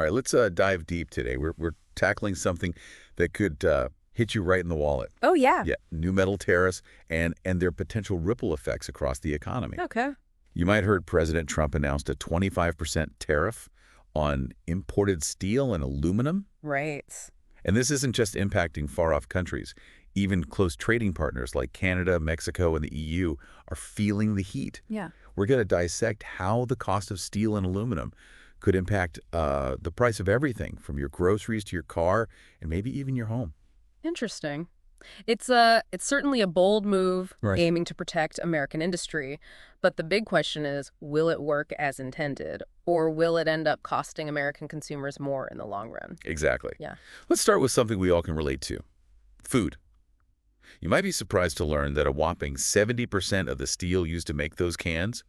All right, let's dive deep today. We're tackling something that could hit you right in the wallet. Oh, yeah. Yeah, new metal tariffs and their potential ripple effects across the economy. Okay. You might have heard President Trump announced a 25% tariff on imported steel and aluminum. Right. And this isn't just impacting far-off countries. Even close trading partners like Canada, Mexico, and the EU are feeling the heat. Yeah. We're going to dissect how the cost of steel and aluminum could impact the price of everything, from your groceries to your car and maybe even your home. Interesting. It's certainly a bold move Right. aiming to protect American industry, but the big question is, will it work as intended, or will it end up costing American consumers more in the long run? Exactly. Yeah. Let's start with something we all can relate to. Food. You might be surprised to learn that a whopping 70% of the steel used to make those cans,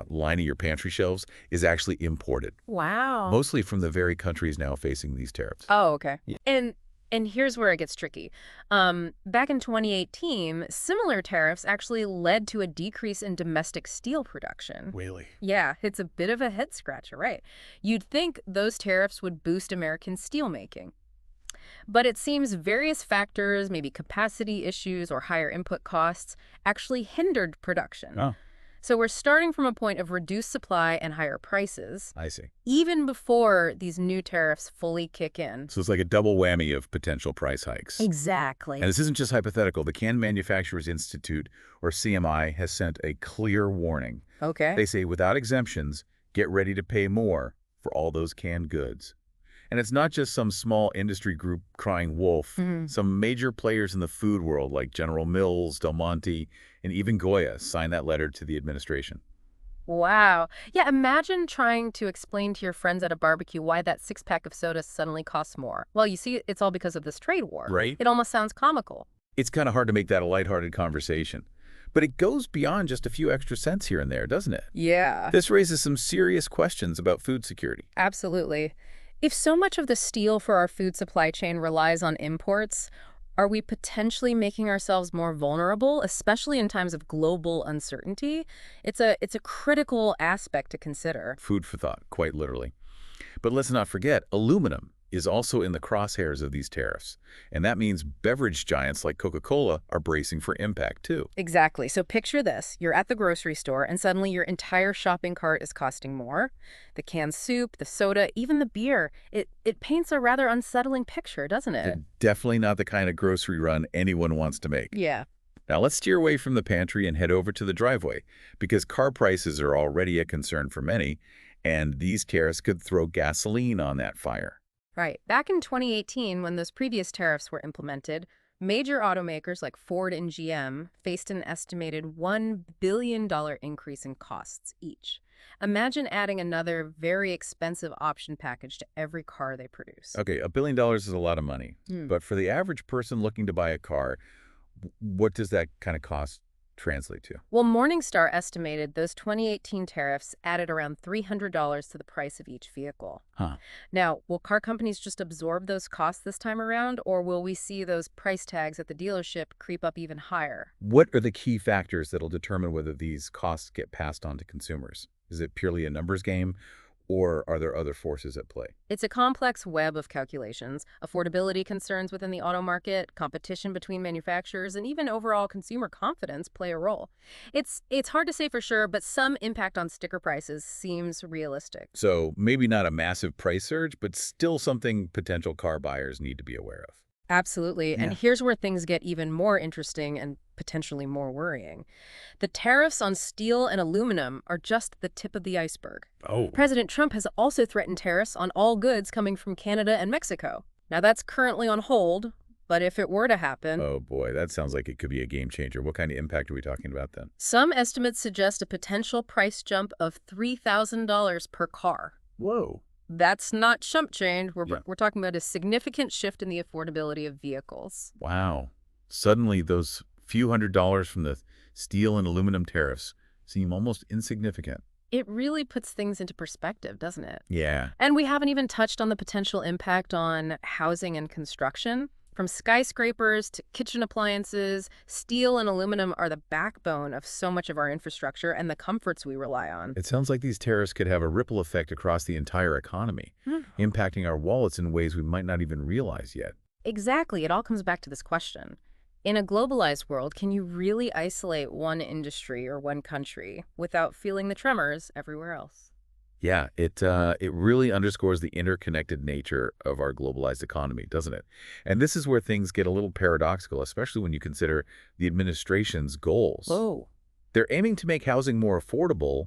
lining your pantry shelves, is actually imported, Wow. mostly from the very countries now facing these tariffs. Oh, okay. Yeah. And here's where it gets tricky. Back in 2018, similar tariffs actually led to a decrease in domestic steel production. Really? Yeah, it's a bit of a head scratcher, right? You'd think those tariffs would boost American steel making. But it seems various factors, maybe capacity issues or higher input costs, actually hindered production. Oh, So we're starting from a point of reduced supply and higher prices, I see. even before these new tariffs fully kick in. So it's like a double whammy of potential price hikes. Exactly. And this isn't just hypothetical. The Can Manufacturers Institute, or CMI, has sent a clear warning. Okay. They say, without exemptions, get ready to pay more for all those canned goods. And it's not just some small industry group crying wolf. Mhm. Some major players in the food world, like General Mills, Del Monte, and even Goya, signed that letter to the administration. Wow. Yeah, imagine trying to explain to your friends at a barbecue why that six-pack of soda suddenly costs more. Well, you see, it's all because of this trade war. Right? It almost sounds comical. It's kind of hard to make that a lighthearted conversation. But it goes beyond just a few extra cents here and there, doesn't it? Yeah. This raises some serious questions about food security. Absolutely. If so much of the steel for our food supply chain relies on imports, are we potentially making ourselves more vulnerable, especially in times of global uncertainty? It's a critical aspect to consider. Food for thought, quite literally. But let's not forget, aluminum is also in the crosshairs of these tariffs. And that means beverage giants like Coca-Cola are bracing for impact, too. Exactly. So picture this. You're at the grocery store and suddenly your entire shopping cart is costing more. The canned soup, the soda, even the beer. It paints a rather unsettling picture, doesn't it? Definitely not the kind of grocery run anyone wants to make. Yeah. Now let's steer away from the pantry and head over to the driveway, because car prices are already a concern for many, and these tariffs could throw gasoline on that fire. Right. Back in 2018, when those previous tariffs were implemented, major automakers like Ford and GM faced an estimated $1 billion increase in costs each. Imagine adding another very expensive option package to every car they produce. Okay, $1 billion is a lot of money, Hmm. but for the average person looking to buy a car, what does that kind of cost translate to? Well, Morningstar estimated those 2018 tariffs added around $300 to the price of each vehicle. Huh. Now, will car companies just absorb those costs this time around, or will we see those price tags at the dealership creep up even higher? What are the key factors that'll determine whether these costs get passed on to consumers? Is it purely a numbers game, or are there other forces at play? It's a complex web of calculations. Affordability concerns within the auto market, competition between manufacturers, and even overall consumer confidence play a role. It's hard to say for sure, but some impact on sticker prices seems realistic. So maybe not a massive price surge, but still something potential car buyers need to be aware of. Absolutely. And Yeah. here's where things get even more interesting and potentially more worrying. The tariffs on steel and aluminum are just the tip of the iceberg. Oh. President Trump has also threatened tariffs on all goods coming from Canada and Mexico. Now, that's currently on hold, but if it were to happen, Oh boy, that sounds like it could be a game changer. What kind of impact are we talking about then? some estimates suggest a potential price jump of $3,000 per car. Whoa. That's not chump change. Yeah. We're talking about a significant shift in the affordability of vehicles. Wow. Suddenly those few $100s from the steel and aluminum tariffs seem almost insignificant. It really puts things into perspective, doesn't it? Yeah. And we haven't even touched on the potential impact on housing and construction. From skyscrapers to kitchen appliances, steel and aluminum are the backbone of so much of our infrastructure and the comforts we rely on. It sounds like these tariffs could have a ripple effect across the entire economy, Hmm. impacting our wallets in ways we might not even realize yet. Exactly. It all comes back to this question. In a globalized world, can you really isolate one industry or one country without feeling the tremors everywhere else? Yeah, it really underscores the interconnected nature of our globalized economy, doesn't it? And this is where things get a little paradoxical, especially when you consider the administration's goals. Whoa. They're aiming to make housing more affordable,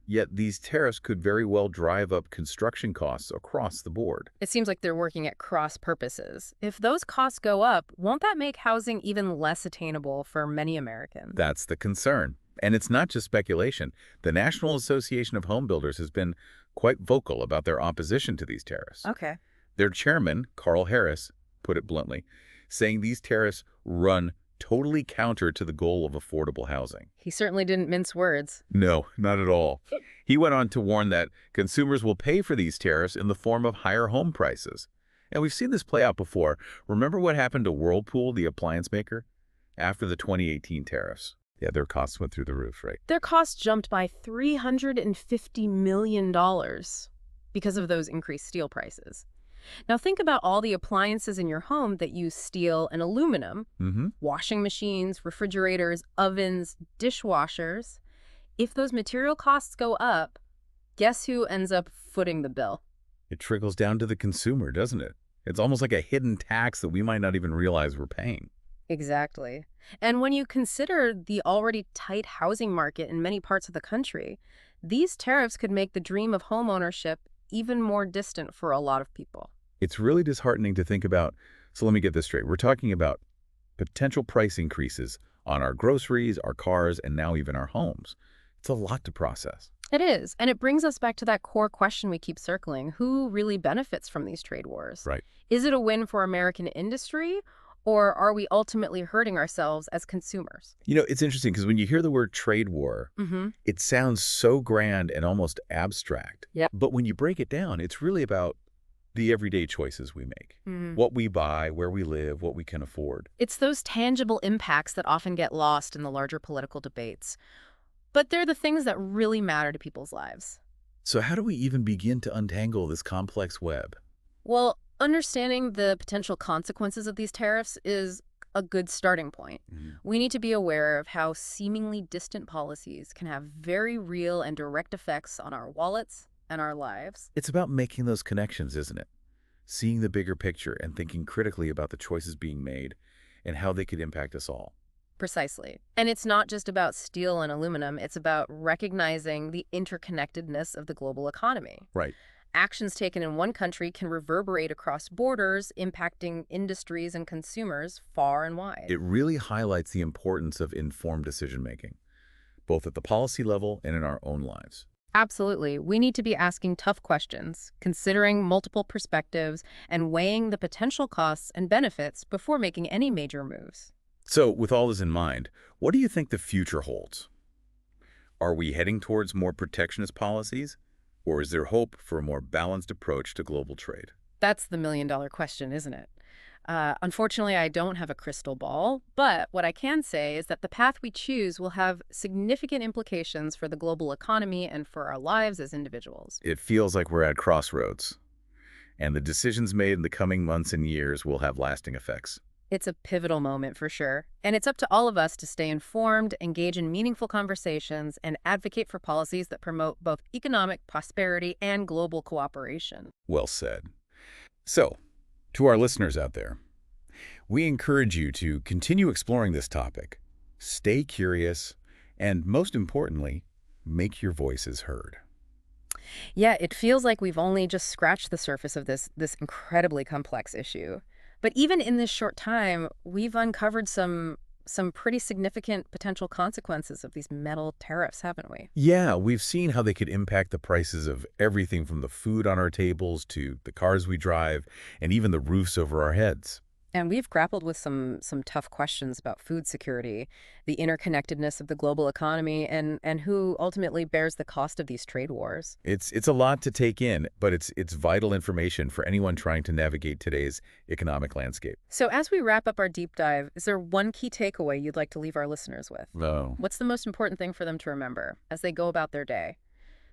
yet these tariffs could very well drive up construction costs across the board. It seems like they're working at cross purposes. If those costs go up, won't that make housing even less attainable for many Americans? That's the concern. And it's not just speculation. The National Association of Home Builders has been quite vocal about their opposition to these tariffs. Okay. Their chairman, Carl Harris, put it bluntly, saying these tariffs run totally counter to the goal of affordable housing. He certainly didn't mince words. No, not at all. He went on to warn that consumers will pay for these tariffs in the form of higher home prices. And we've seen this play out before. Remember what happened to Whirlpool, the appliance maker, after the 2018 tariffs? Yeah, their costs went through the roof, right? Their costs jumped by $350 million because of those increased steel prices. Now think about all the appliances in your home that use steel and aluminum: Mm-hmm. washing machines, refrigerators, ovens, dishwashers. If those material costs go up, guess who ends up footing the bill? It trickles down to the consumer, doesn't it? It's almost like a hidden tax that we might not even realize we're paying. Exactly. And when you consider the already tight housing market in many parts of the country, these tariffs could make the dream of homeownership even more distant for a lot of people. It's really disheartening to think about. So let me get this straight. We're talking about potential price increases on our groceries, our cars, and now even our homes. It's a lot to process. It is. And it brings us back to that core question we keep circling. Who really benefits from these trade wars? Right. Is it a win for American industry, or are we ultimately hurting ourselves as consumers? You know, it's interesting because when you hear the word trade war, Mm-hmm. it sounds so grand and almost abstract. Yep. But when you break it down, it's really about the everyday choices we make, Mm-hmm. what we buy, where we live, what we can afford. It's those tangible impacts that often get lost in the larger political debates. But they're the things that really matter to people's lives. So how do we even begin to untangle this complex web? Well, understanding the potential consequences of these tariffs is a good starting point. Mhm. We need to be aware of how seemingly distant policies can have very real and direct effects on our wallets and our lives. It's about making those connections, isn't it? Seeing the bigger picture and thinking critically about the choices being made and how they could impact us all. Precisely. And it's not just about steel and aluminum, it's about recognizing the interconnectedness of the global economy. Right. Actions taken in one country can reverberate across borders, impacting industries and consumers far and wide. It really highlights the importance of informed decision-making, both at the policy level and in our own lives. Absolutely. We need to be asking tough questions, considering multiple perspectives, and weighing the potential costs and benefits before making any major moves. So, with all this in mind, what do you think the future holds? Are we heading towards more protectionist policies, or is there hope for a more balanced approach to global trade? That's the million-dollar question, isn't it? Unfortunately, I don't have a crystal ball, but what I can say is that the path we choose will have significant implications for the global economy and for our lives as individuals. It feels like we're at crossroads, and the decisions made in the coming months and years will have lasting effects. It's a pivotal moment for sure, and it's up to all of us to stay informed, engage in meaningful conversations, and advocate for policies that promote both economic prosperity and global cooperation. Well said. So, to our listeners out there, we encourage you to continue exploring this topic, stay curious, and most importantly, make your voices heard. Yeah, it feels like we've only just scratched the surface of this incredibly complex issue. But even in this short time, we've uncovered some pretty significant potential consequences of these metal tariffs, haven't we? Yeah, we've seen how they could impact the prices of everything from the food on our tables to the cars we drive and even the roofs over our heads. And we've grappled with some tough questions about food security, the interconnectedness of the global economy, and who ultimately bears the cost of these trade wars. It's a lot to take in, but it's vital information for anyone trying to navigate today's economic landscape. So as we wrap up our deep dive, is there one key takeaway you'd like to leave our listeners with? Oh, What's the most important thing for them to remember as they go about their day?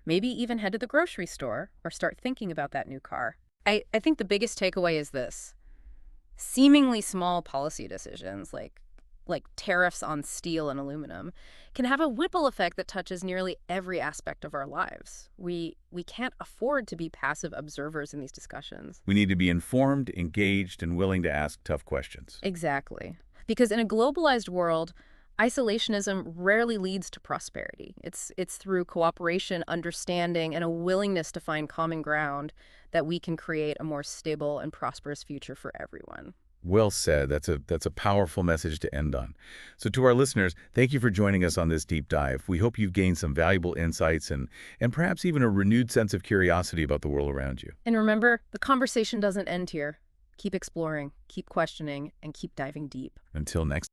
Maybe even head to the grocery store or start thinking about that new car. I think the biggest takeaway is this. Seemingly small policy decisions like tariffs on steel and aluminum can have a ripple effect that touches nearly every aspect of our lives. We can't afford to be passive observers in these discussions. we need to be informed, engaged, and willing to ask tough questions. Exactly. Because in a globalized world, isolationism rarely leads to prosperity. It's through cooperation, understanding, and a willingness to find common ground that we can create a more stable and prosperous future for everyone. Well said. That's a powerful message to end on. So to our listeners, thank you for joining us on this deep dive. We hope you've gained some valuable insights and perhaps even a renewed sense of curiosity about the world around you. And remember, the conversation doesn't end here. Keep exploring, keep questioning, and keep diving deep. Until next